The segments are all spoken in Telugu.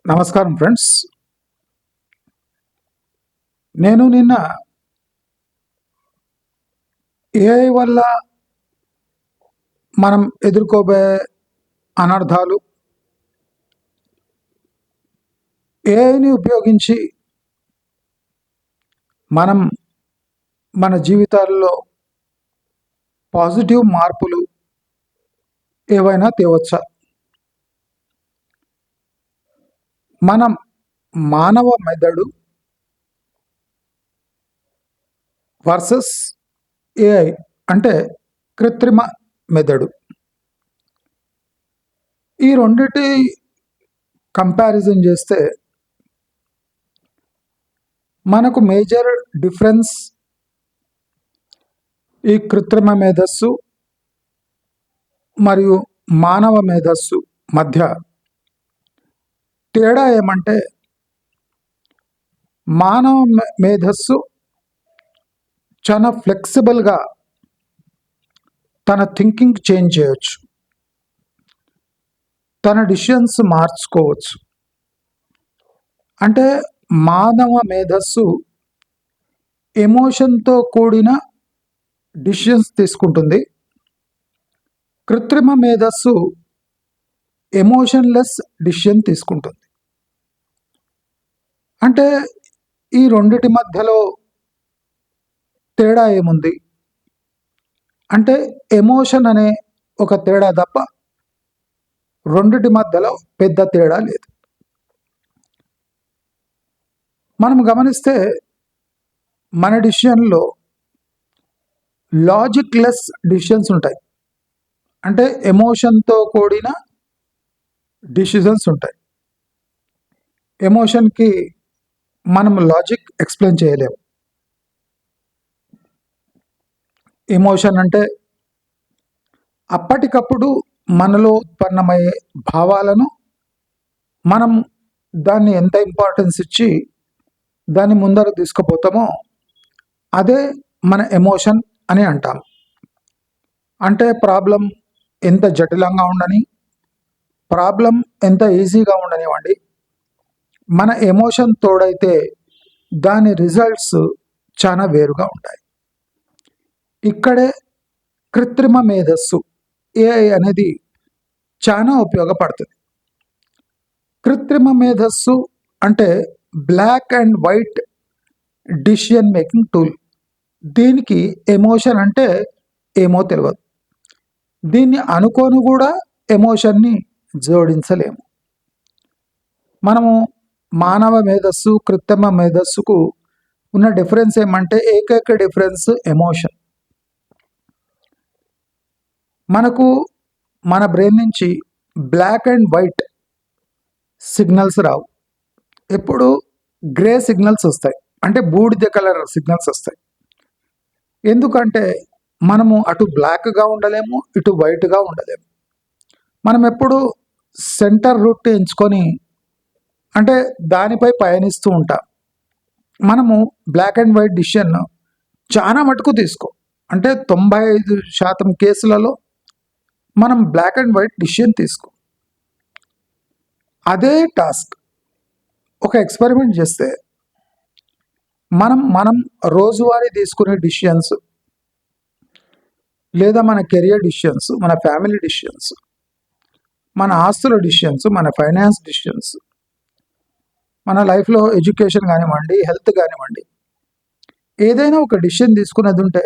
నమస్కారం ఫ్రెండ్స్. నేను నిన్న ఏఐ వల్ల మనం ఎదుర్కోబోయే అనర్థాలు, ఏఐని ఉపయోగించి మనం మన జీవితాల్లో పాజిటివ్ మార్పులు ఏవైనా తేవచ్చా? మనం మానవ మెదడు వర్సెస్ ఏఐ అంటే కృత్రిమ మెదడు, ఈ రెండిటి కంపారిజన్ చేస్తే మనకు మేజర్ డిఫరెన్స్ ఈ కృత్రిమ మేధస్సు మరియు మానవ మేధస్సు మధ్య తేడా ఏమంటే, మానవ మేధస్సు చాలా ఫ్లెక్సిబుల్గా తన థింకింగ్ చేంజ్ చేయొచ్చు, తన డిసిషన్స్ మార్చుకోవచ్చు. అంటే మానవ మేధస్సు ఎమోషన్తో కూడిన డిసిషన్స్ తీసుకుంటుంది, కృత్రిమ మేధస్సు ఎమోషన్లెస్ డిసిషన్ తీసుకుంటుంది. అంటే ఈ రెండిటి మధ్యలో తేడా ఏముంది అంటే, ఎమోషన్ అనే ఒక తేడా తప్ప రెండిటి మధ్యలో పెద్ద తేడా లేదు. మనం గమనిస్తే మన డిసిషన్లో లాజిక్ లెస్ డిసిషన్స్ ఉంటాయి, అంటే ఎమోషన్తో కూడిన డిసిషన్స్ ఉంటాయి. ఎమోషన్కి మనం లాజిక్ ఎక్స్ప్లెయిన్ చేయలేము. ఎమోషన్ అంటే అప్పటికప్పుడు మనలో ఉత్పన్నమయ్యే భావాలను మనం దాన్ని ఎంత ఇంపార్టెన్స్ ఇచ్చి దాన్ని ముందర తీసుకుపోతామో అదే మన ఎమోషన్ అని అంటాం. అంటే ప్రాబ్లం ఎంత జటిలంగా ఉండని, ప్రాబ్లం ఎంత ఈజీగా ఉండనివ్వండి, మన ఎమోషన్ తోడైతే దాని రిజల్ట్స్ చాలా వేరుగా ఉంటాయి. ఇక్కడే కృత్రిమ మేధస్సు ఏఐ అనేది చాలా ఉపయోగపడుతుంది. కృత్రిమ మేధస్సు అంటే black and white decision making tool. దీనికి ఎమోషన్ అంటే ఏమో తెలియదు, దీన్ని అనుకోని కూడా ఎమోషన్ని జోడించలేము. మనము మానవ మేధస్సు కృత్రిమ మేధస్సుకు ఉన్న డిఫరెన్స్ ఏమంటే, ఏకైక డిఫరెన్స్ ఎమోషన్. మనకు మన బ్రెయిన్ నుంచి బ్లాక్ అండ్ వైట్ సిగ్నల్స్ రావు, ఎప్పుడు గ్రే సిగ్నల్స్ వస్తాయి, అంటే బూడిద కలర్ సిగ్నల్స్ వస్తాయి. ఎందుకంటే మనము అటు బ్లాక్గా ఉండలేము, ఇటు వైట్గా ఉండలేము. మనం ఎప్పుడు సెంటర్ రూట్ ఎంచుకొని అంటే దానిపై పయనిస్తూ ఉంటాం. మనము బ్లాక్ అండ్ వైట్ డిసిషన్ చాలా మటుకు తీసుకో, అంటే 95% కేసులలో మనం బ్లాక్ అండ్ వైట్ డిసిషన్ తీసుకో. అదే టాస్క్ ఒక ఎక్స్పెరిమెంట్ చేస్తే మనం రోజువారీ తీసుకునే డిసిషన్స్, లేదా మన కెరియర్ డిసిషన్స్, మన ఫ్యామిలీ డిసిషన్స్, మన ఆస్తుల డిసిషన్స్, మన ఫైనాన్స్ డిసిషన్స్, మన లైఫ్లో ఎడ్యుకేషన్ కానివ్వండి, హెల్త్ కానివ్వండి, ఏదైనా ఒక డిసిషన్ తీసుకునేది ఉంటే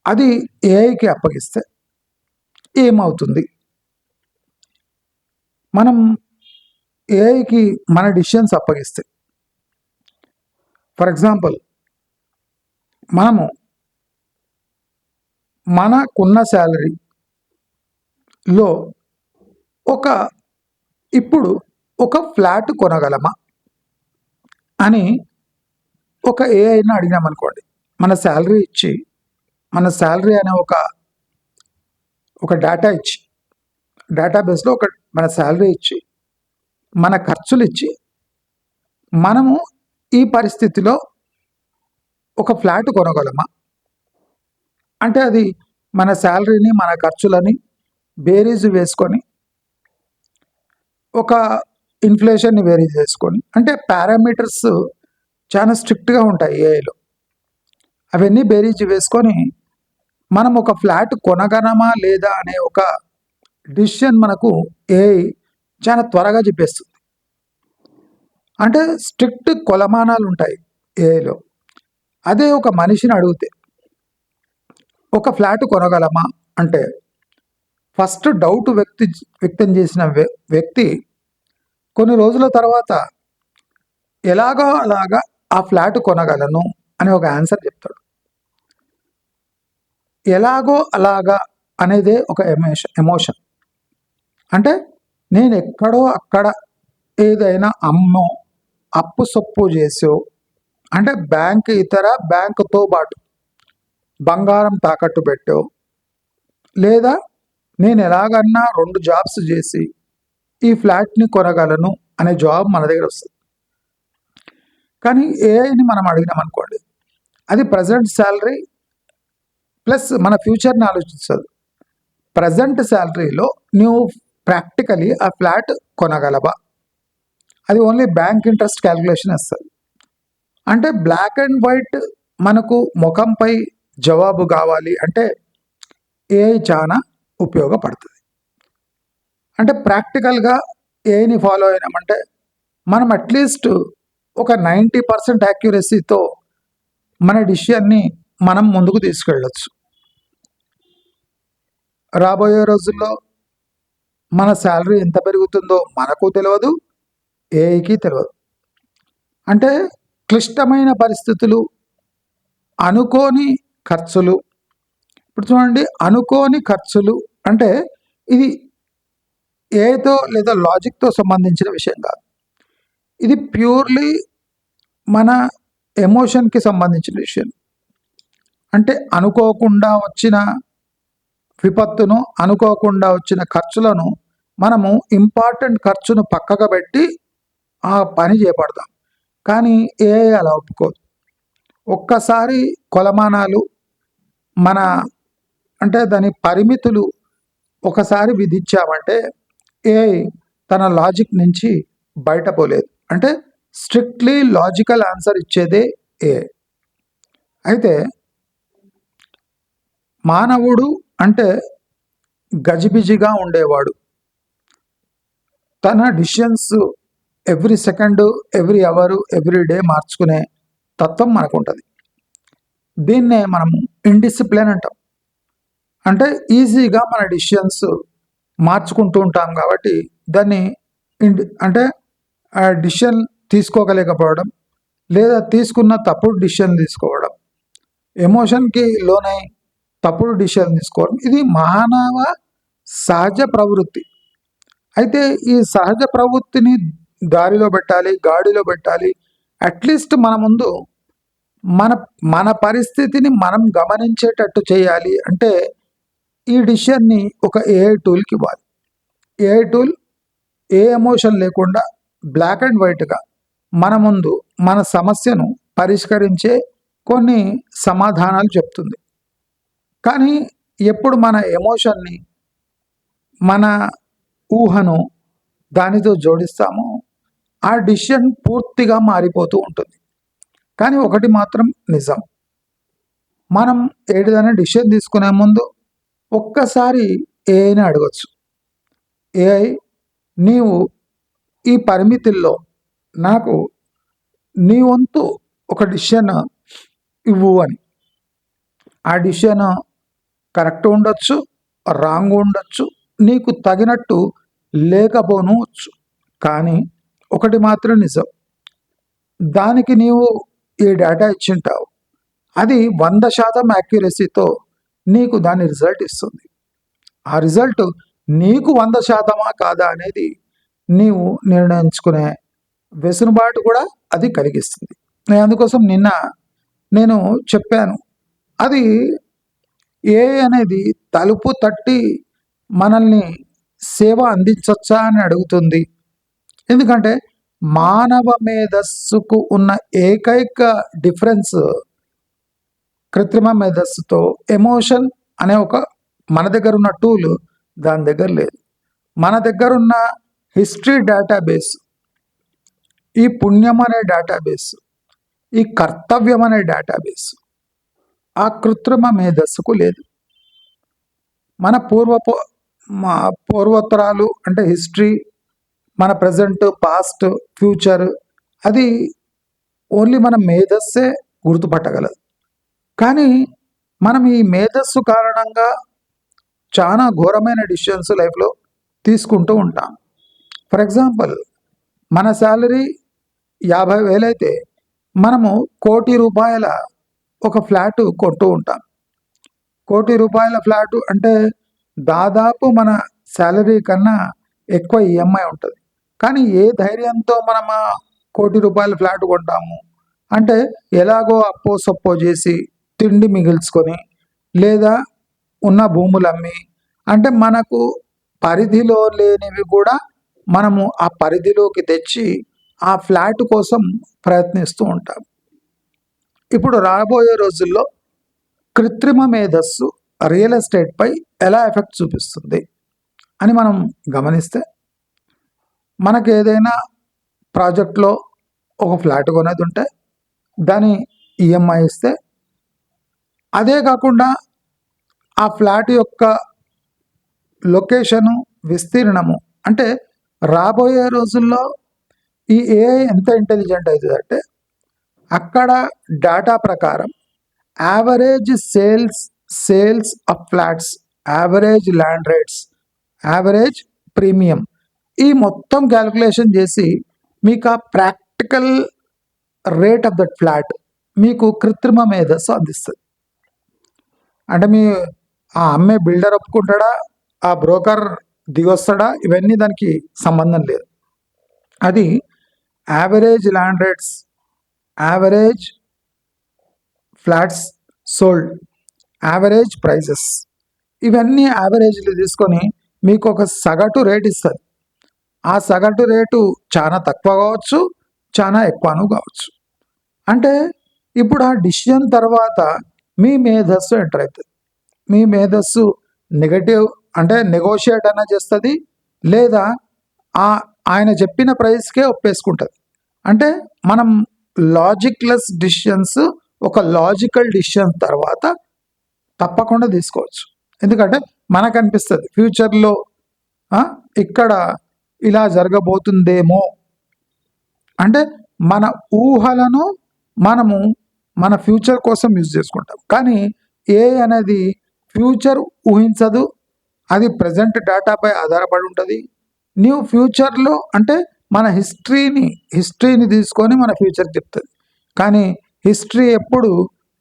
అది ఏఐకి అప్పగిస్తే ఏమవుతుంది? మనం ఏఐకి మన డిసిషన్స్ అప్పగిస్తే, ఫర్ ఎగ్జాంపుల్ మనము మనకున్న శాలరీలో ఇప్పుడు ఒక ఫ్లాట్ కొనగలమా అని ఒక ఏఐని అడిగినామనుకోండి. మన శాలరీ ఇచ్చి, మన శాలరీ అనే ఒక డేటా ఇచ్చి, డేటాబేస్లో మన శాలరీ ఇచ్చి, మన ఖర్చులు ఇచ్చి, మనము ఈ పరిస్థితిలో ఒక ఫ్లాట్ కొనగలమా అంటే, అది మన శాలరీని మన ఖర్చులని బేరీజు వేసుకొని ఒక ఇన్ఫ్లేషన్ని వేరీ చేసుకొని, అంటే పారామీటర్స్ చాలా స్ట్రిక్ట్గా ఉంటాయి ఏఐలో. అవన్నీ బేరీజ్ వేసుకొని మనం ఒక ఫ్లాట్ కొనగలమా లేదా అనే ఒక డిసిషన్ మనకు ఏఐ చాలా త్వరగా చెప్పేస్తుంది. అంటే స్ట్రిక్ట్ కొలమానాలు ఉంటాయి ఏఐలో. అదే ఒక మనిషిని అడిగితే ఒక ఫ్లాట్ కొనగలమా అంటే ఫస్ట్ డౌట్ వ్యక్తం చేసిన వ్యక్తి కొన్ని రోజుల తర్వాత ఎలాగో అలాగా ఆ ఫ్లాట్ కొనగలను అనే ఒక ఆన్సర్ చెప్తాడు. ఎలాగో అలాగా అనేదే ఒక ఎమోషన్. అంటే నేను ఎక్కడో అక్కడ ఏదైనా అమ్మో, అప్పు సొప్పు చేసో, అంటే బ్యాంకుతో పాటు బంగారం తాకట్టు పెట్టో, లేదా నేను ఎలాగన్నా 2 జాబ్స్ చేసి ఈ ఫ్లాట్ని కొనగలను అనే జాబ్ మన దగ్గర వస్తుంది. కానీ ఏఐని మనం అడిగినాం అనుకోండి, అది ప్రజెంట్ శాలరీ ప్లస్ మన ఫ్యూచర్ని ఆలోచించదు. ప్రజెంట్ శాలరీలో నువ్వు ప్రాక్టికలీ ఆ ఫ్లాట్ కొనగలవా, అది ఓన్లీ బ్యాంక్ ఇంట్రెస్ట్ క్యాలిక్యులేషన్ వస్తుంది. అంటే బ్లాక్ అండ్ వైట్ మనకు ముఖంపై జవాబు కావాలి అంటే ఏఐ చాలా ఉపయోగపడుతుంది. అంటే ప్రాక్టికల్గా ఏఐని ఫాలో అయినామంటే మనం అట్లీస్ట్ ఒక 90% యాక్యురసీతో మన డిసిషన్ని మనం ముందుకు తీసుకెళ్ళచ్చు. రాబోయే రోజుల్లో మన శాలరీ ఎంత పెరుగుతుందో మనకు తెలియదు, ఏఐకి తెలియదు. అంటే క్లిష్టమైన పరిస్థితులు, అనుకోని ఖర్చులు. ఇప్పుడు చూడండి, అనుకోని ఖర్చులు అంటే ఇది ఏతో లేదా లాజిక్తో సంబంధించిన విషయం కాదు. ఇది ప్యూర్లీ మన ఎమోషన్కి సంబంధించిన విషయం. అంటే అనుకోకుండా వచ్చిన విపత్తును, అనుకోకుండా వచ్చిన ఖర్చులను మనము ఇంపార్టెంట్ ఖర్చును పక్కకు పెట్టి ఆ పని చేపడతాం. కానీ ఏఐ అలా ఒప్పుకోదు. ఒక్కసారి కొలమానాలు మన అంటే దాని పరిమితులు ఒకసారి విధించామంటే ఏఐ తన లాజిక్ నుంచి బయటపోలేదు. అంటే స్ట్రిక్ట్లీ లాజికల్ ఆన్సర్ ఇచ్చేదే ఏఐ. అయితే మానవుడు అంటే గజిబిజిగా ఉండేవాడు. తన decisions every second, every hour, every day మార్చుకునే తత్వం మనకు ఉంటుంది. దీన్నే మనము ఇండిసిప్లిన్ అంటాం. అంటే ఈజీగా మన డిసిషన్స్ మార్చుకుంటూ ఉంటాం కాబట్టి దాన్ని అంటే డిసిషన్ తీసుకోగలేకపోవడం, లేదా తీసుకున్న తప్పుడు డిసిషన్ తీసుకోవడం, ఎమోషన్కి లోనై తప్పుడు డిసిషన్ తీసుకోవడం, ఇది మానవ సహజ ప్రవృత్తి. అయితే ఈ సహజ ప్రవృత్తిని దారిలో పెట్టాలి, గాడిలో పెట్టాలి. అట్లీస్ట్ మన ముందు మన పరిస్థితిని మనం గమనించేటట్టు చేయాలి అంటే ఈ డిసిషన్ని ఒక ఏఐ టూల్కి ఇవ్వాలి. ఏఐ టూల్ ఏ ఎమోషన్ లేకుండా బ్లాక్ అండ్ వైట్గా మన ముందు మన సమస్యను పరిష్కరించే కొన్ని సమాధానాలు చెప్తుంది. కానీ ఎప్పుడు మన ఎమోషన్ని, మన ఊహను దానితో జోడిస్తామో ఆ డిసిషన్ పూర్తిగా మారిపోతూ ఉంటుంది. కానీ ఒకటి మాత్రం నిజం, మనం ఏదైనా డిసిషన్ తీసుకునే ముందు ఒక్కసారి ఏఐని అడగచ్చు. ఏఐ, నీవు ఈ పరిమితుల్లో నాకు నీ వంతు ఒక డిసిషన్ ఇవ్వు అని. ఆ డిసిషన్ కరెక్ట్ ఉండొచ్చు, రాంగ్ ఉండొచ్చు, నీకు తగినట్టు లేకపోవచ్చు. కానీ ఒకటి మాత్రం నిజం, దానికి నీవు ఈ డేటా ఇచ్చింటావు, అది 100% యాక్యురసీతో నీకు దాని రిజల్ట్ ఇస్తుంది. ఆ రిజల్ట్ నీకు 100%మా కాదా అనేది నీవు నిర్ణయించుకునే వెసులుబాటు కూడా అది కలిగిస్తుంది. నేను అందుకోసం నిన్న చెప్పాను, అది ఏఐ అనేది తలుపు తట్టి మనల్ని సేవ అందించవచ్చా అని అడుగుతుంది. ఎందుకంటే మానవ మేధస్సుకు ఉన్న ఏకైక డిఫరెన్స్ కృత్రిమ మేధస్సుతో ఎమోషన్ అనే ఒక మన దగ్గర ఉన్న టూల్ దాని దగ్గర లేదు. మన దగ్గర ఉన్న హిస్టరీ డేటాబేస్, ఈ పుణ్యం అనే డేటాబేస్, ఈ కర్తవ్యం అనే డేటాబేస్ ఆ కృత్రిమ మేధస్సుకు లేదు. మన పూర్వోత్తరాలు అంటే హిస్టరీ, మన ప్రజెంట్, పాస్ట్, ఫ్యూచర్, అది ఓన్లీ మన మేధస్సే గుర్తుపట్టగలదు. కానీ మనం ఈ మేధస్సు కారణంగా చాలా ఘోరమైన డిసిషన్స్ లైఫ్లో తీసుకుంటూ ఉంటాం. ఫర్ ఎగ్జాంపుల్, మన శాలరీ 50,000 అయితే మనము ₹1,00,00,000 ఒక ఫ్లాట్ కొంటూ ఉంటాం. ₹1,00,00,000 ఫ్లాటు అంటే దాదాపు మన శాలరీ కన్నా ఎక్కువ ఈఎంఐ ఉంటుంది. కానీ ఏ ధైర్యంతో మనం ₹1,00,00,000 ఫ్లాట్ కొంటాము అంటే ఎలాగో అప్పో సప్పో చేసి తిండి మిగిల్చుకొని లేదా ఉన్న భూములు అమ్మి, అంటే మనకు పరిధిలో లేనివి కూడా మనము ఆ పరిధిలోకి తెచ్చి ఆ ఫ్లాట్ కోసం ప్రయత్నిస్తూ ఉంటాం. ఇప్పుడు రాబోయే రోజుల్లో కృత్రిమ మేధస్సు రియల్ ఎస్టేట్పై ఎలా ఎఫెక్ట్ చూపిస్తుంది అని మనం గమనిస్తే, మనకు ఏదైనా ప్రాజెక్ట్లో ఒక ఫ్లాట్ కొనేది ఉంటే దాని ఈఎంఐ ఇస్తే, అదే కాకుండా ఆ ఫ్లాట్ యొక్క లొకేషను, విస్తీర్ణము, అంటే రాబోయే రోజుల్లో ఈ ఏఐ ఎంత ఇంటెలిజెంట్ అవుతుందంటే అక్కడ డేటా ప్రకారం average sales of flats, average land rates, average premium, ఈ మొత్తం క్యాలిక్యులేషన్ చేసి మీకు ఆ practical rate of that flat మీకు కృత్రిమ మేధస్సు అందిస్తుంది. అంటే మీ ఆ అమ్మే బిల్డర్ ఒప్పుకుంటాడా, ఆ బ్రోకర్ దిగొస్తాడా, ఇవన్నీ దానికి సంబంధం లేదు. అది average land rates, average flats sold, average prices, ఇవన్నీ యావరేజ్లు తీసుకొని మీకు ఒక సగటు రేట్ ఇస్తుంది. ఆ సగటు రేటు చాలా తక్కువ కావచ్చు, చాలా ఎక్కువను కావచ్చు. అంటే ఇప్పుడు ఆ డిసిషన్ తర్వాత మీ మేధస్సు ఎంటర్ అవుతుంది. మీ మేధస్సు నెగటివ్ అంటే నెగోషియేట్ అన్నా చేస్తుంది, లేదా ఆయన చెప్పిన ప్రైస్కే ఒప్పేసుకుంటుంది. అంటే మనం లాజిక్లెస్ డిసిషన్స్ ఒక లాజికల్ డిసిషన్ తర్వాత తప్పకుండా తీసుకోవచ్చు. ఎందుకంటే మనకు అనిపిస్తుంది ఫ్యూచర్లో ఇక్కడ ఇలా జరగబోతుందేమో, అంటే మన ఊహలను మనము మన ఫ్యూచర్ కోసం యూజ్ చేసుకుంటాం. కానీ ఏఐ అనేది ఫ్యూచర్ ఊహించదు, అది ప్రజెంట్ డేటాపై ఆధారపడి ఉంటుంది. న్యూ ఫ్యూచర్లో అంటే మన హిస్టరీని తీసుకొని మన ఫ్యూచర్ చెప్తుంది. కానీ హిస్టరీ ఎప్పుడు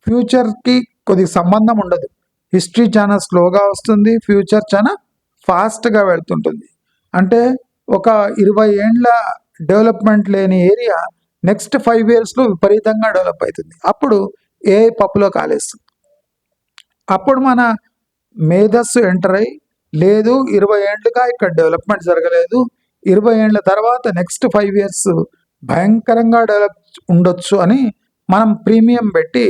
ఫ్యూచర్కి కొద్దిగా సంబంధం ఉండదు. హిస్టరీ చాలా స్లోగా వస్తుంది, ఫ్యూచర్ చాలా ఫాస్ట్గా వెళ్తుంటుంది. అంటే ఒక 20 ఏండ్ల డెవలప్మెంట్ లేని ఏరియా నెక్స్ట్ 5 ఇయర్స్లో విపరీతంగా డెవలప్ అవుతుంది. అప్పుడు ఏఐ పప్పులో కాలేస్తుంది. అప్పుడు మన మేధస్సు ఎంటర్ అయ్యి, లేదు 20 ఏండ్లుగా ఇక్కడ డెవలప్మెంట్ జరగలేదు, 20 ఏండ్ల తర్వాత నెక్స్ట్ 5 ఇయర్స్ భయంకరంగా డెవలప్ ఉండొచ్చు అని మనం ప్రీమియం పెట్టి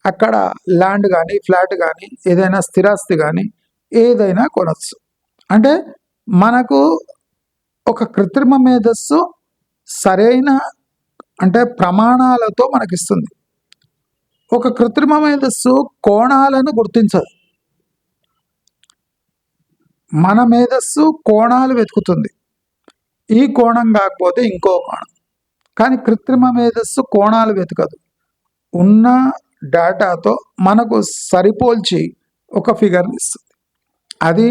అక్కడ ల్యాండ్ కానీ, ఫ్లాట్ కానీ, ఏదైనా స్థిరాస్తి కానీ ఏదైనా కొనవచ్చు. అంటే మనకు ఒక కృత్రిమ మేధస్సు సరైన అంటే ప్రమాణాలతో మనకిస్తుంది. ఒక కృత్రిమ మేధస్సు కోణాలను గుర్తించదు. మన మేధస్సు కోణాలు వెతుకుతుంది, ఈ కోణం కాకపోతే ఇంకో కోణం. కానీ కృత్రిమ మేధస్సు కోణాలు వెతకదు, ఉన్న డేటాతో మనకు సరిపోల్చి ఒక ఫిగర్ని ఇస్తుంది. అది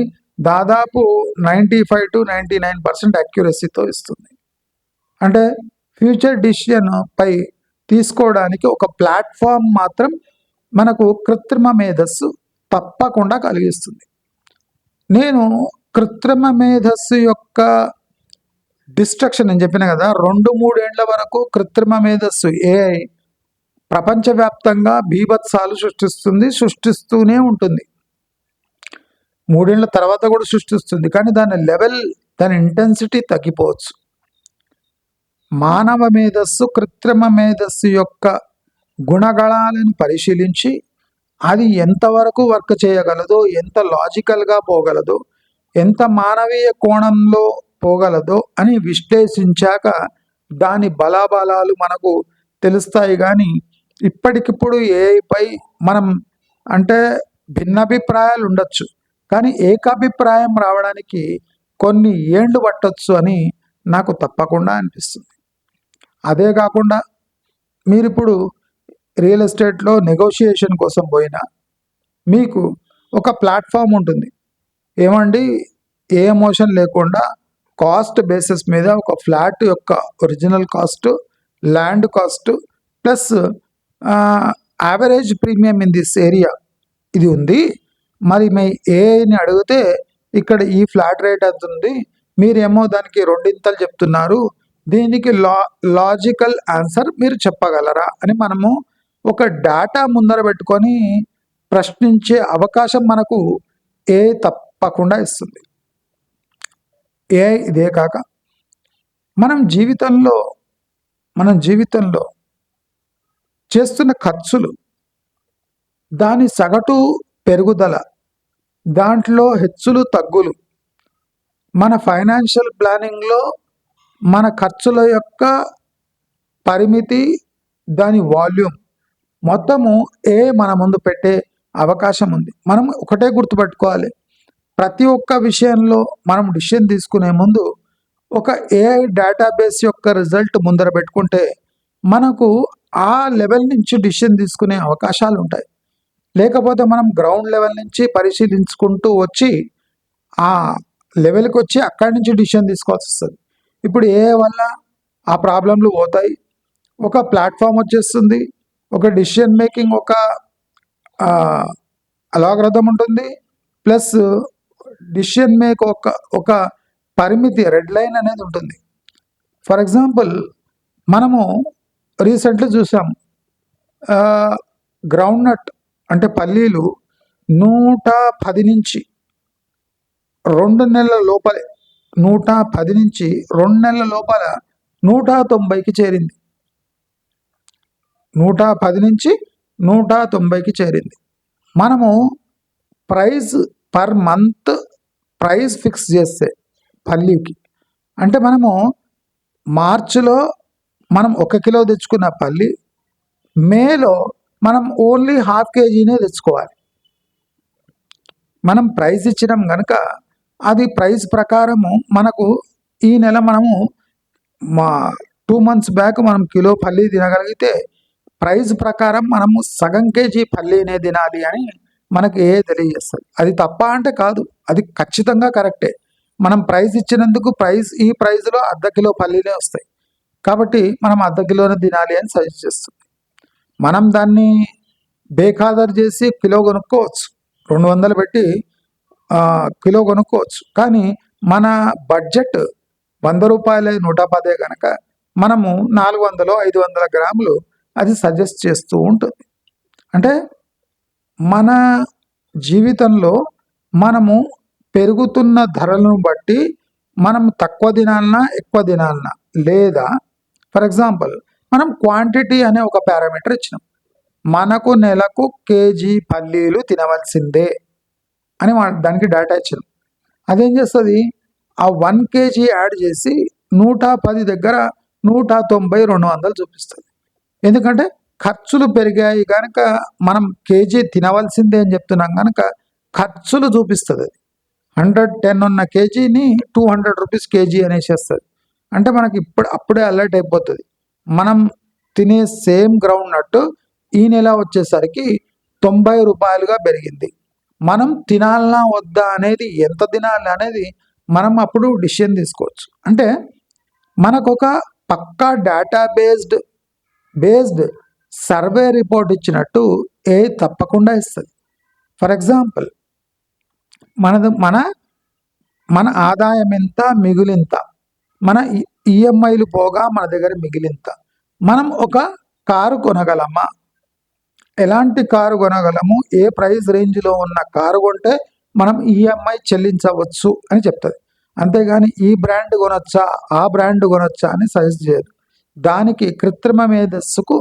దాదాపు 95 to 99% అక్యురసీతో ఇస్తుంది. అంటే ఫ్యూచర్ డిసిషన్ పై తీసుకోవడానికి ఒక ప్లాట్ఫామ్ మాత్రం మనకు కృత్రిమ మేధస్సు తప్పకుండా కలిగిస్తుంది. నేను కృత్రిమ మేధస్సు యొక్క డిస్ట్రక్షన్ నేను చెప్పిన కదా, 2-3 ఏండ్ల వరకు కృత్రిమ మేధస్సు ఏఐ ప్రపంచవ్యాప్తంగా బీభత్సాలు సృష్టిస్తూనే ఉంటుంది. 3 ఏండ్ల తర్వాత కూడా సృష్టిస్తుంది. కానీ దాని లెవెల్, దాని ఇంటెన్సిటీ తగ్గిపోవచ్చు. మానవ మేధస్సు కృత్రిమ మేధస్సు యొక్క గుణగణాలను పరిశీలించి అది ఎంతవరకు వర్క్ చేయగలదో, ఎంత లాజికల్గా పోగలదో, ఎంత మానవీయ కోణంలో పోగలదో అని విశ్లేషించాక దాని బలాబలాలు మనకు తెలుస్తాయి. కానీ ఇప్పటికిప్పుడు ఏఐపై మనం అంటే భిన్నాభిప్రాయాలు ఉండొచ్చు, కానీ ఏకాభిప్రాయం రావడానికి కొన్ని ఏండ్లు పట్టొచ్చు అని నాకు తప్పకుండా అనిపిస్తుంది. అదే కాకుండా మీరిప్పుడు రియల్ ఎస్టేట్లో నెగోషియేషన్ కోసం పోయినా మీకు ఒక ప్లాట్ఫామ్ ఉంటుంది. ఏమండి, ఏ ఎమోషన్ లేకుండా కాస్ట్ బేసిస్ మీద ఒక ఫ్లాట్ యొక్క original cost, land cost plus average premium in this area ఇది ఉంది. మరి మీ ఏని అడిగితే ఇక్కడ ఈ ఫ్లాట్ రేట్ ఎంత ఉంది, మీరేమో దానికి రెండింతలు చెప్తున్నారు, దీనికి లాజికల్ ఆన్సర్ మీరు చెప్పగలరా అని మనము ఒక డేటా ముందర పెట్టుకొని ప్రశ్నించే అవకాశం మనకు ఏ తప్పకుండా ఇస్తుంది. ఏ ఇదే కాక మనం జీవితంలో చేస్తున్న ఖర్చులు, దాని సగటు పెరుగుదల, దాంట్లో హెచ్చులు తగ్గులు, మన ఫైనాన్షియల్ ప్లానింగ్లో మన ఖర్చుల యొక్క పరిమితి, దాని వాల్యూమ్ మొత్తము మన ముందు పెట్టే అవకాశం ఉంది. మనం ఒకటే గుర్తుపెట్టుకోవాలి, ప్రతి ఒక్క విషయంలో మనం డిసిషన్ తీసుకునే ముందు ఒక ఏఐ డేటాబేస్ యొక్క రిజల్ట్ ముందర పెట్టుకుంటే మనకు ఆ లెవెల్ నుంచి డిసిషన్ తీసుకునే అవకాశాలు ఉంటాయి. లేకపోతే మనం గ్రౌండ్ లెవెల్ నుంచి పరిశీలించుకుంటూ వచ్చి ఆ లెవెల్కి వచ్చి అక్కడి నుంచి డిసిషన్ తీసుకోవాల్సి వస్తుంది. ఇప్పుడు ఏఐ వల్ల ఆ ప్రాబ్లంలు పోతాయి. ఒక ప్లాట్ఫామ్ వచ్చేస్తుంది, ఒక డిసిషన్ మేకింగ్ ఒక అలాగ్రథం ఉంటుంది, ప్లస్ డిసిషన్ మేక్ ఒక పరిమితి రెడ్ లైన్ అనేది ఉంటుంది. ఫర్ ఎగ్జాంపుల్ మనము రీసెంట్లీ చూసాం, గ్రౌండ్ నట్ అంటే పల్లీలు 110 నుంచి 2 నెలల లోపలే 110 నుంచి 2 నెలల లోపల 190కి చేరింది. 110 నుంచి 190కి చేరింది. మనము price per month price fix చేస్తే పల్లీకి, అంటే మనము మార్చిలో మనం 1 కిలో తెచ్చుకున్న పల్లి మేలో మనం ఓన్లీ ½ కేజీనే తెచ్చుకోవాలి. మనం ప్రైస్ ఇచ్చినాం కనుక అది ప్రైస్ ప్రకారము మనకు ఈ నెల మనము 2 months బ్యాక్ మనం కిలో పల్లి తినగలిగితే ప్రైస్ ప్రకారం మనము సగం కేజీ పల్లీనే తినాలి అని మనకి తెలియజేస్తుంది. అది తప్ప అంటే కాదు, అది ఖచ్చితంగా కరెక్టే. మనం ప్రైస్ ఇచ్చినందుకు ఈ ప్రైస్లో ½ కిలో పల్లీలే వస్తాయి, కాబట్టి మనం ½ కిలోనే తినాలి అని సజెస్ట్ చేస్తుంది. మనం దాన్ని బేఖాదరు చేసి కిలో కొనుక్కోవచ్చు, 200 పెట్టి కిలో కొనుక్కోవచ్చు. కానీ మన బడ్జెట్ 100 రూపాయలు 110 కనుక మనము 400 500 గ్రాములు అది సజెస్ట్ చేస్తూ ఉంటుంది. అంటే మన జీవితంలో మనము పెరుగుతున్న ధరలను బట్టి మనం తక్కువ తినాలన్నా ఎక్కువ తినాలన్నా, లేదా ఫర్ ఎగ్జాంపుల్ మనం క్వాంటిటీ అనే ఒక పారామీటర్ ఇచ్చినాం, మనకు నెలకు కేజీ పల్లీలు తినవలసిందే అని దానికి డేటా ఇచ్చినాం. అదేం చేస్తుంది, ఆ 1 kg యాడ్ చేసి 110 దగ్గర 190 200 చూపిస్తుంది. ఎందుకంటే ఖర్చులు పెరిగాయి కనుక మనం కేజీ తినవలసిందే అని చెప్తున్నాం కనుక ఖర్చులు చూపిస్తుంది. అది 110 ఉన్న కేజీని 200 రూపీస్ కేజీ అనేసేస్తుంది. అంటే మనకి అప్పుడే అలర్ట్ అయిపోతుంది, మనం తినే సేమ్ గ్రౌండ్ నట్టు ఈ నెల వచ్చేసరికి 90 రూపాయలుగా పెరిగింది. మనం తినాలనా వద్దా అనేది, ఎంత తినాలి అనేది మనం అప్పుడు డిసిషన్ తీసుకోవచ్చు. అంటే మనకు ఒక పక్కా డేటా బేస్డ్ సర్వే రిపోర్ట్ ఇచ్చినట్టు తప్పకుండా ఇస్తుంది. ఫర్ ఎగ్జాంపుల్ మన ఆదాయం ఎంత, మిగిలింత, మన ఈఎంఐలు పోగా మన దగ్గర మిగిలింత, మనం ఒక కారు కొనగలమా, ఎలాంటి కారు కొనగలము, ఏ ప్రైస్ రేంజ్లో ఉన్న కారు కొంటే మనం ఈఎంఐ చెల్లించవచ్చు అని చెప్తుంది. అంతేగాని ఈ బ్రాండ్ కొనొచ్చా ఆ బ్రాండ్ కొనొచ్చా అని సజెస్ట్ చేయదు. దానికి కృత్రిమ మేధస్సుకు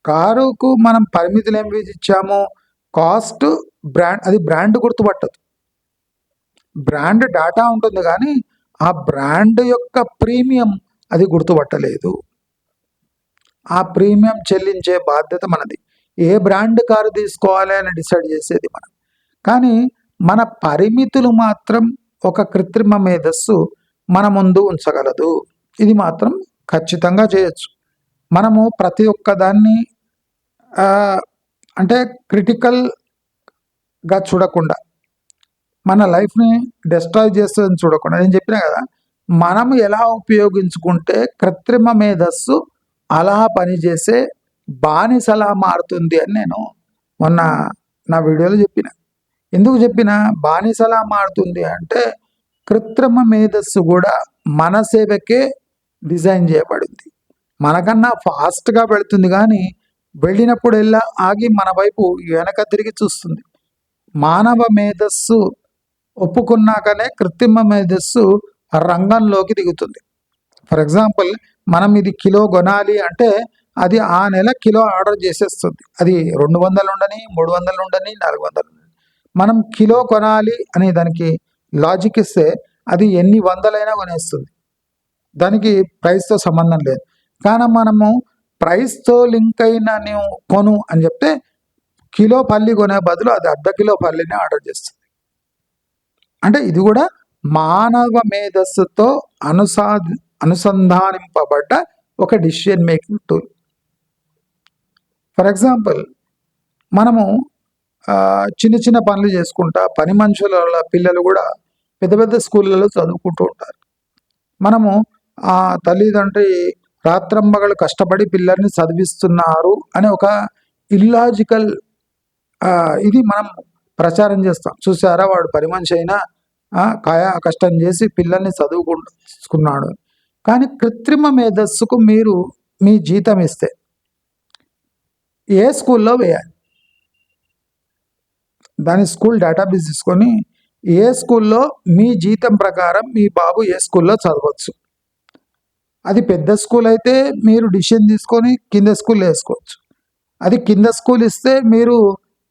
కారుకు మనం పరిమితులు ఏమి ఇచ్చాము, కాస్ట్, బ్రాండ్, అది బ్రాండ్ గుర్తుపట్టదు. బ్రాండ్ డాటా ఉంటుంది కానీ ఆ బ్రాండ్ యొక్క ప్రీమియం అది గుర్తుపట్టలేదు. ఆ ప్రీమియం చెల్లించే బాధ్యత మనది. ఏ బ్రాండ్ కారు తీసుకోవాలి అని డిసైడ్ చేసేది మనం. కానీ మన పరిమితులు మాత్రం ఒక కృత్రిమ మేధస్సు మన ముందు ఉంచగలదు. ఇది మాత్రం ఖచ్చితంగా చేయొచ్చు. మనము ప్రతి ఒక్క దాన్ని అంటే క్రిటికల్గా చూడకుండా, మన లైఫ్ని డిస్ట్రాయ్ చేస్తుందని చూడకుండా, నేను చెప్పినా కదా, మనం ఎలా ఉపయోగించుకుంటే కృత్రిమ మేధస్సు అలా పనిచేసే బానిసలా మారుతుంది అని నేను మొన్న నా వీడియోలో చెప్పిన. ఎందుకు చెప్పిన బానిసలా మారుతుంది అంటే, కృత్రిమ మేధస్సు కూడా మన సేవకే డిజైన్ చేయబడింది. మనకన్నా ఫాస్ట్గా వెళుతుంది కానీ వెళ్ళినప్పుడు ఆగి మన వైపు వెనక తిరిగి చూస్తుంది. మానవ మేధస్సు ఒప్పుకున్నాకనే కృత్రిమ మేధస్సు రంగంలోకి దిగుతుంది. ఫర్ ఎగ్జాంపుల్, మనం ఇది కిలో కొనాలి అంటే అది ఆ నెల కిలో ఆర్డర్ చేసేస్తుంది. అది 200 ఉండని, 300 ఉండని, 400 ఉండని. మనం కిలో కొనాలి అని దానికి లాజిక్ ఇస్తే అది ఎన్ని వందలైనా కొనేస్తుంది. దానికి ప్రైస్తో సంబంధం లేదు. కానీ మనము ప్రైస్తో లింక్ అయిన నువ్వు కొను అని చెప్తే కిలో పల్లి కొనే బదులు అది అర్ధ కిలో పల్లిని ఆర్డర్ చేస్తుంది. అంటే ఇది కూడా మానవ మేధస్సుతో అనుసంధానింపబడ్డ ఒక decision making tool. For example, మనము చిన్న చిన్న పనులు చేసుకుంటా, పని మనుషుల పిల్లలు కూడా పెద్ద పెద్ద స్కూళ్ళలో చదువుకుంటూ ఉంటారు. మనము ఆ తల్లిదండ్రి రాత్రంబగలు కష్టపడి పిల్లల్ని చదివిస్తున్నారు అనే ఒక ఇల్లాజికల్ ఇది మనం ప్రచారం చేస్తాం. చూసారా, వాడు పని మనిషి అయినా కాయా కష్టం చేసి పిల్లల్ని చదువుకున్నాడు. కానీ కృత్రిమ మేధస్సుకు మీరు మీ జీతం ఇస్తే ఏ స్కూల్లో వేయాలి? దాని స్కూల్ డేటాబేస్ తీసుకొని ఏ స్కూల్లో మీ జీతం ప్రకారం మీ బాబు ఏ స్కూల్లో చదవచ్చు. అది పెద్ద స్కూల్ అయితే మీరు డిసిషన్ తీసుకొని కింద స్కూల్లో వేసుకోవచ్చు. అది కింద స్కూల్ ఇస్తే మీరు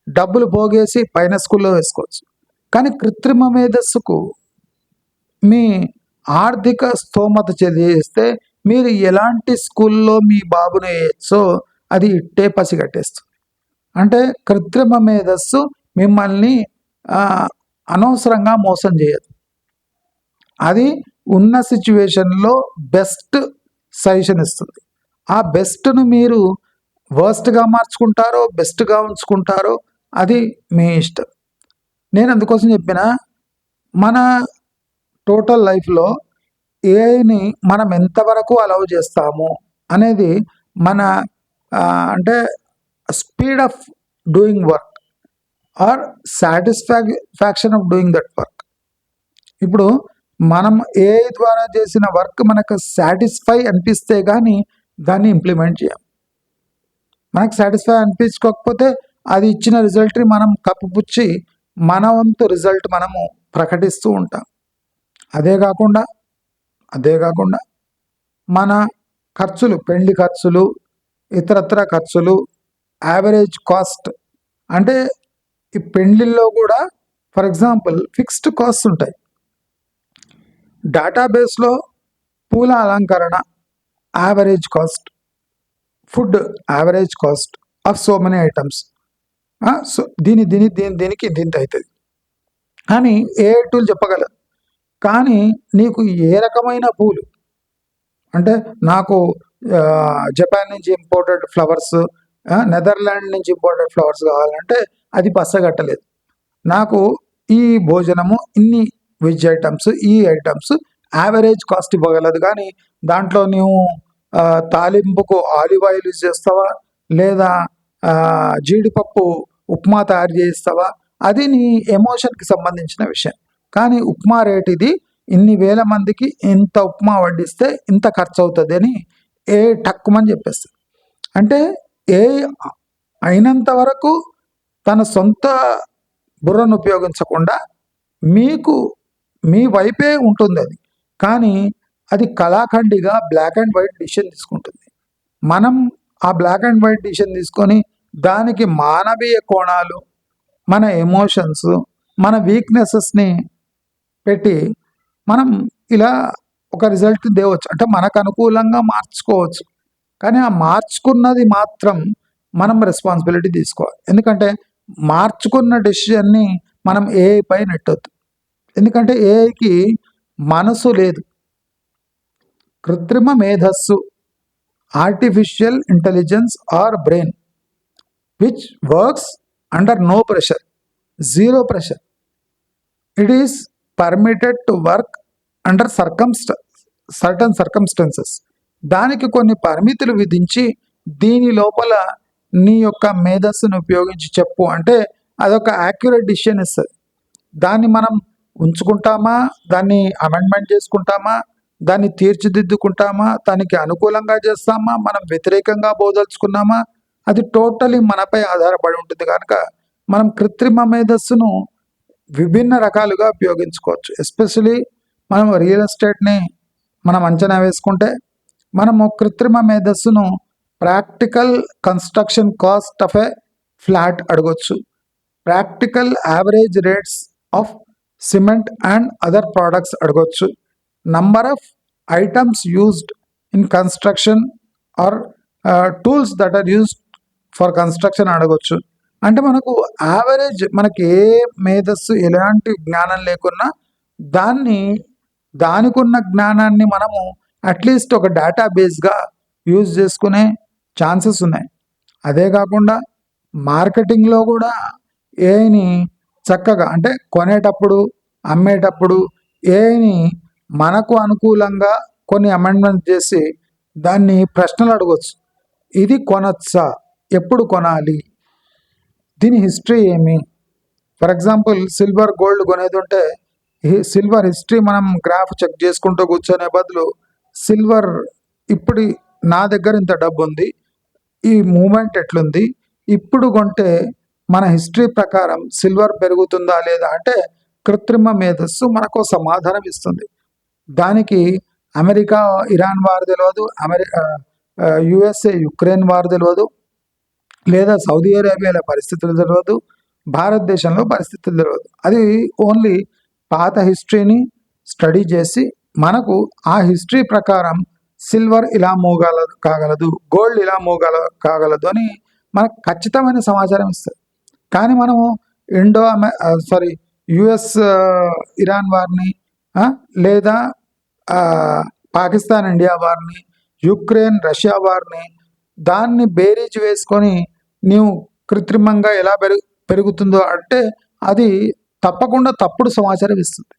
డబ్బులు పోగేసి పైన స్కూల్లో వేసుకోవచ్చు. కానీ కృత్రిమ మేధస్సుకు మీ ఆర్థిక స్తోమత చేస్తే మీరు ఎలాంటి స్కూల్లో మీ బాబుని వేయచ్చో అది ఇట్టే పసిగట్టేస్తుంది. అంటే కృత్రిమ మేధస్సు మిమ్మల్ని అనవసరంగా మోసం చేయదు. అది ఉన్న సిచ్యువేషన్లో బెస్ట్ సజెషన్ ఇస్తుంది. ఆ బెస్ట్ను మీరు వర్స్ట్గా మార్చుకుంటారో బెస్ట్గా ఉంచుకుంటారో అది మీ ఇష్టం. నేను అందుకోసం చెప్పిన, మన టోటల్ లైఫ్లో ఏఐని మనం ఎంతవరకు అలౌ చేస్తాము అనేది మన అంటే speed of doing work or satisfaction of doing that work. ఇప్పుడు మనం ఏఐ ద్వారా చేసిన వర్క్ మనకు సాటిస్ఫై అనిపిస్తే కానీ దాన్ని ఇంప్లిమెంట్ చేయం. మనకు సాటిస్ఫై అనిపించుకోకపోతే అది ఇచ్చిన రిజల్ట్ని మనం కప్పుపుచ్చి మన వంతు రిజల్ట్ మనము ప్రకటిస్తూ ఉంటాం. అదే కాకుండా మన ఖర్చులు, పెళ్లి ఖర్చులు, ఇతరత్ర ఖర్చులు, యావరేజ్ కాస్ట్, అంటే ఈ పెళ్లిల్లో కూడా ఫర్ ఎగ్జాంపుల్ ఫిక్స్డ్ కాస్ట్ ఉంటాయి. డేటాబేస్లో పూల అలంకరణ average cost, food average cost of so many items. So దీనికి దీంతో అవుతుంది. కానీ ఏ టూల్ చెప్పగలదు. కానీ నీకు ఏ రకమైన పూలు, అంటే నాకు జపాన్ నుంచి ఇంపోర్టెడ్ ఫ్లవర్స్, నెదర్లాండ్ నుంచి ఇంపోర్టెడ్ ఫ్లవర్స్ కావాలంటే అది పచ్చగట్టలేదు. నాకు ఈ భోజనము ఇన్ని వెజ్ ఐటమ్స్, ఈ ఐటమ్స్ యావరేజ్ కాస్ట్ ఇవ్వగలదు. కానీ దాంట్లో నీవు తాలింపుకు ఆలివ్ ఆయిల్ యూజ్ చేస్తావా లేదా జీడిపప్పు ఉప్మా తయారు చేస్తావా, అది నీ ఎమోషన్కి సంబంధించిన విషయం. కానీ ఉప్మా రేట్ ఇది, ఇన్ని వేల మందికి ఇంత ఉప్మా వడ్డిస్తే ఇంత ఖర్చు అవుతుంది అని ఏ టక్కుమని చెప్పేస్తుంది. అంటే ఏ అయినంత వరకు తన సొంత బుర్రను ఉపయోగించకుండా మీకు మీ వైపే ఉంటుంది అది. కానీ అది కళాఖండిగా బ్లాక్ అండ్ వైట్ డిసిషన్ తీసుకుంటుంది. మనం ఆ బ్లాక్ అండ్ వైట్ డిసిషన్ తీసుకొని దానికి మానవీయ కోణాలు, మన ఎమోషన్స్, మన వీక్నెసెస్ని పెట్టి మనం ఇలా ఒక రిజల్ట్ తేవచ్చు, అంటే మనకు అనుకూలంగా మార్చుకోవచ్చు. కానీ ఆ మార్చుకున్నది మాత్రం మనం రెస్పాన్సిబిలిటీ తీసుకోవాలి. ఎందుకంటే మార్చుకున్న డెసిషన్ని మనం ఏఐ పై నెట్టొద్దు. ఎందుకంటే ఏఐకి మనసు లేదు. కృత్రిమ మేధస్సు, artificial intelligence or brain which works under no pressure, zero pressure. It is permitted to work under certain circumstances. దానికి కొన్ని పరిమితులు విధించి దీని లోపల నీ యొక్క మేధస్సును ఉపయోగించి చెప్పు అంటే అదొక యాక్యురేట్ డిసిషన్ ఇస్తుంది. దాన్ని మనం ఉంచుకుంటామా, దాన్ని అమెండ్మెంట్ చేసుకుంటామా, దాన్ని తీర్చిదిద్దుకుంటామా, దానికి అనుకూలంగా చేస్తామా, మనం వ్యతిరేకంగా బోదలుచుకున్నామా, అది టోటలీ మనపై ఆధారపడి ఉంటుంది. కనుక మనం కృత్రిమ మేధస్సును విభిన్న రకాలుగా ఉపయోగించుకోవచ్చు. ఎస్పెషలీ మనం రియల్ ఎస్టేట్ని మనం అంచనా వేసుకుంటే మనము కృత్రిమ మేధస్సును practical construction cost of a flat అడగొచ్చు, practical average rates of cement and other products అడగొచ్చు, number of items used in construction or tools that are used for construction అడగొచ్చు. అంటే మనకు యావరేజ్, మనకి ఏ మేధస్సు ఎలాంటి జ్ఞానం లేకున్నా దానికి ఉన్న జ్ఞానాన్ని మనము అట్లీస్ట్ ఒక డేటాబేస్గా యూజ్ చేసుకునే ఛాన్సెస్ ఉన్నాయి. అదే కాకుండా మార్కెటింగ్లో కూడా ఏఐని చక్కగా, అంటే కొనేటప్పుడు అమ్మేటప్పుడు ఏఐని మనకు అనుకూలంగా కొన్ని అమెండ్మెంట్ చేసి దాన్ని ప్రశ్నలు అడగవచ్చు. ఇది కొనొచ్చా, ఎప్పుడు కొనాలి, దీని హిస్టరీ ఏమి. ఫర్ ఎగ్జాంపుల్ సిల్వర్ గోల్డ్ కొనేది ఉంటే సిల్వర్ హిస్టరీ మనం గ్రాఫ్ చెక్ చేసుకుంటూ కూర్చొనే బదులు సిల్వర్ ఇప్పుడు నా దగ్గర ఇంత డబ్బు ఉంది, ఈ మూమెంట్ ఎట్లుంది, ఇప్పుడు కొంటే మన హిస్టరీ ప్రకారం సిల్వర్ పెరుగుతుందా లేదా అంటే కృత్రిమ మేధస్సు మనకు సమాధానం ఇస్తుంది. దానికి అమెరికా ఇరాన్ వార్ తెలియదు, యుఎస్ఏ యుక్రెయిన్ వార్ తెలియదు, లేదా సౌదీ అరేబియాలో పరిస్థితులు తెలియదు, భారతదేశంలో పరిస్థితులు తెలియదు. అది ఓన్లీ పాత హిస్టరీని స్టడీ చేసి మనకు ఆ హిస్టరీ ప్రకారం సిల్వర్ ఇలా కాగలదు, గోల్డ్ ఇలా కాగలదు అని మనకు ఖచ్చితమైన సమాచారం ఇస్తుంది. కానీ మనము యుఎస్ ఇరాన్ వార్ని, లేదా పాకిస్తాన్ ఇండియా వార్ని, యుక్రెయిన్ రష్యా వార్ని దాన్ని బేరీజ్ వేసుకొని నీవు కృత్రిమంగా ఎలా పెరుగుతుందో అంటే అది తప్పకుండా తప్పుడు సమాచారం ఇస్తుంది.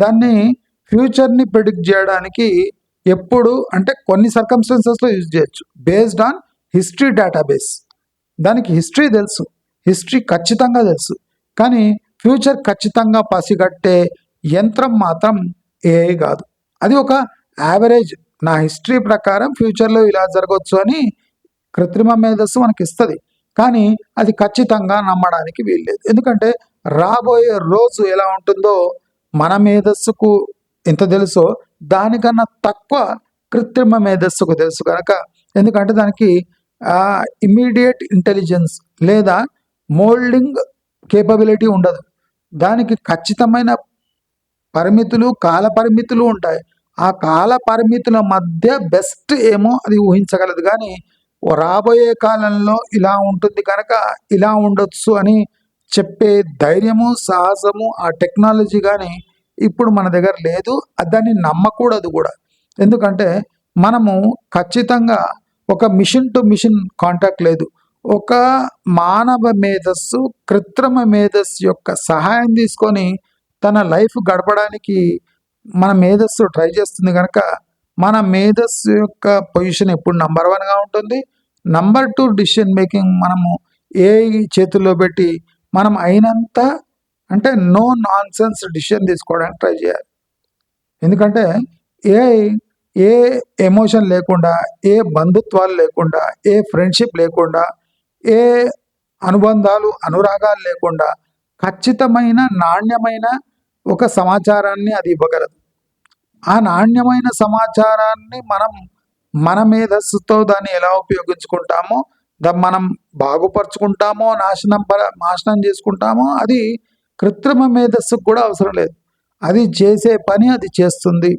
దాన్ని ఫ్యూచర్ని ప్రిడిక్ట్ చేయడానికి ఎప్పుడు అంటే కొన్ని సర్కమ్స్టెన్సెస్లో యూజ్ చేయొచ్చు బేస్డ్ ఆన్ హిస్టరీ డేటాబేస్. దానికి హిస్టరీ తెలుసు, హిస్టరీ ఖచ్చితంగా తెలుసు, కానీ ఫ్యూచర్ ఖచ్చితంగా పసిగట్టే యంత్రం మాత్రం ఏఐ కాదు. అది ఒక యావరేజ్, నా హిస్టరీ ప్రకారం ఫ్యూచర్లో ఇలా జరగవచ్చు అని కృత్రిమ మేధస్సు మనకి ఇస్తుంది. కానీ అది ఖచ్చితంగా నమ్మడానికి వీల్లేదు. ఎందుకంటే రాబోయే రోజు ఎలా ఉంటుందో మన మేధస్సుకు ఎంత తెలుసో దానికన్నా తక్కువ కృత్రిమ మేధస్సుకు తెలుసు కనుక, ఎందుకంటే దానికి ఇమ్మీడియట్ ఇంటెలిజెన్స్ లేదా మోల్డింగ్ కేపబిలిటీ ఉండదు. దానికి ఖచ్చితమైన పరిమితులు, కాల పరిమితులు ఉంటాయి. ఆ కాల పరిమితుల మధ్య బెస్ట్ ఏమో అది ఊహించగలదు. కానీ రాబోయే కాలంలో ఇలా ఉంటుంది కనుక ఇలా ఉండొచ్చు అని చెప్పే ధైర్యము, సాహసము, ఆ టెక్నాలజీ కానీ ఇప్పుడు మన దగ్గర లేదు. దాన్ని నమ్మకూడదు కూడా. ఎందుకంటే మనము ఖచ్చితంగా ఒక మిషన్ టు మిషన్ కాంటాక్ట్ లేదు. ఒక మానవ మేధస్సు కృత్రిమ మేధస్సు యొక్క సహాయం తీసుకొని తన లైఫ్ గడపడానికి మన మేధస్సు ట్రై చేస్తుంది కనుక మన మేధస్సు యొక్క పొజిషన్ ఎప్పుడు నంబర్ 1గా ఉంటుంది. నంబర్ 2 డిసిషన్ మేకింగ్ మనము ఏఐ చేతుల్లో పెట్టి మనం అయినంత అంటే నో నాన్ సెన్స్ డిసిషన్ తీసుకోవడానికి ట్రై చేయాలి. ఎందుకంటే ఏ ఎమోషన్ లేకుండా, ఏ బంధుత్వాలు లేకుండా, ఏ ఫ్రెండ్షిప్ లేకుండా, ఏ అనురాగాలు లేకుండా ఖచ్చితమైన నాణ్యమైన ఒక సమాచారాన్ని అది ఇవ్వగలదు. ఆ నాణ్యమైన సమాచారాన్ని మన మేధస్సుతో దాన్ని ఎలా ఉపయోగించుకుంటామో, మనం బాగుపరుచుకుంటామో నాశనం చేసుకుంటామో అది కృత్రిమ మేధస్సుకు కూడా అవసరం లేదు. అది చేసే పని అది చేస్తుంది.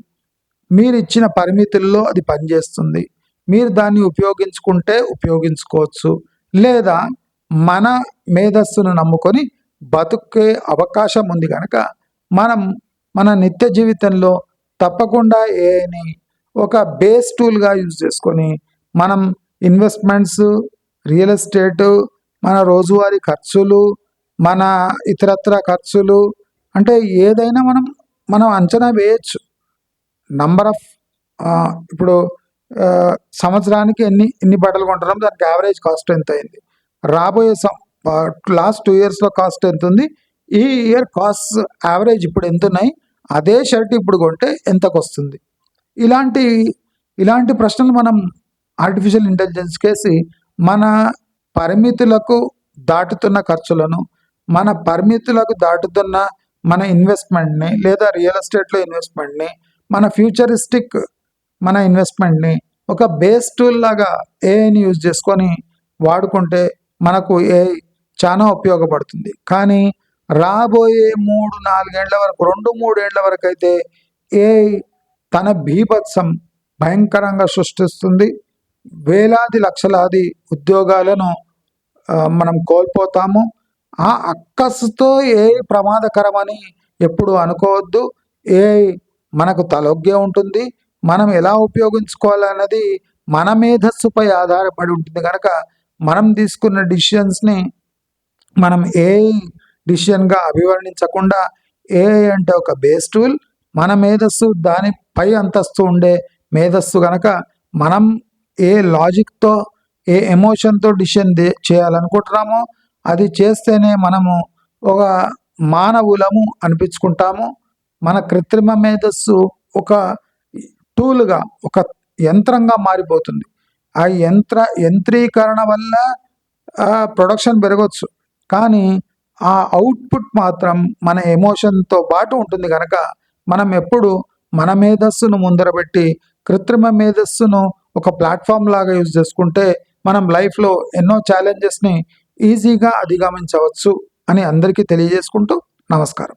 మీరు ఇచ్చిన పరిమితుల్లో అది పనిచేస్తుంది. మీరు దాన్ని ఉపయోగించుకుంటే ఉపయోగించుకోవచ్చు, లేదా మన మేధస్సును నమ్ముకొని బతుకే అవకాశం ఉంది కనుక మనం మన నిత్య జీవితంలో తప్పకుండా ఏఐని ఒక బేస్ టూల్గా యూజ్ చేసుకొని మనం ఇన్వెస్ట్మెంట్స్, రియల్ ఎస్టేటు, మన రోజువారీ ఖర్చులు, మన ఇతరత్ర ఖర్చులు, అంటే ఏదైనా మనం అంచనా వేయచ్చు. నంబర్ ఆఫ్ ఇప్పుడు సంవత్సరానికి ఇన్ని బట్టలు కొంటున్నాం, దానికి యావరేజ్ కాస్ట్ ఎంత అయింది, రాబోయే లాస్ట్ 2 yearsలో కాస్ట్ ఎంత ఉంది, ఈ ఇయర్ కాస్ట్ యావరేజ్ ఇప్పుడు ఎంత ఉన్నాయి, అదే షర్ట్ ఇప్పుడు కొంటే ఎంతకు వస్తుంది. ఇలాంటి ప్రశ్నలు మనం ఆర్టిఫిషియల్ ఇంటెలిజెన్స్ కేసి మన పరిమితులకు దాటుతున్న ఖర్చులను, మన పరిమితులకు దాటుతున్న మన ఇన్వెస్ట్మెంట్ని, లేదా రియల్ ఎస్టేట్లో ఇన్వెస్ట్మెంట్ని, మన ఫ్యూచరిస్టిక్ మన ఇన్వెస్ట్మెంట్ని ఒక బేస్ టూల్ లాగా ఏఐని యూజ్ చేసుకొని వాడుకుంటే మనకు ఏఐ చాలా ఉపయోగపడుతుంది. కానీ రాబోయే 3-4 ఏళ్ల వరకు, 2-3 ఏళ్ల వరకు అయితే ఏఐ తన బీభత్సం భయంకరంగా సృష్టిస్తుంది. వేలాది లక్షలాది ఉద్యోగాలను మనం కోల్పోతాము. ఆ అక్కసుతో ఏఐ ప్రమాదకరమని ఎప్పుడు అనుకోవద్దు. ఏఐ మనకు తలొగ్గే ఉంటుంది. మనం ఎలా ఉపయోగించుకోవాలన్నది మన మేధస్సుపై ఆధారపడి ఉంటుంది కనుక మనం తీసుకున్న డిసిషన్స్ని మనం ఏఐ డిసిషన్గా అభివర్ణించకుండా, ఏఐ అంటే ఒక బేస్ టూల్, మన మేధస్సు దానిపై అంతస్తు ఉండే మేధస్సు కనుక మనం ఏ లాజిక్తో, ఏ ఎమోషన్తో డిసిషన్ చేయాలనుకుంటున్నామో అది చేస్తేనే మనము ఒక మానవులము అనిపించుకుంటాము. మన కృత్రిమ మేధస్సు ఒక టూల్గా, ఒక యంత్రంగా మారిపోతుంది. ఆ యంత్రీకరణ వల్ల ప్రొడక్షన్ పెరగవచ్చు, కానీ ఆ అవుట్పుట్ మాత్రం మన ఎమోషన్తో పాటు ఉంటుంది కనుక మనం ఎప్పుడు మన మేధస్సును ముందరబెట్టి కృత్రిమ మేధస్సును ఒక ప్లాట్ఫామ్ లాగా యూజ్ చేసుకుంటే మనం లైఫ్లో ఎన్నో ఛాలెంజెస్ని ఈజీగా అధిగమించవచ్చు అని అందరికీ తెలియజేసుకుంటూ నమస్కారం.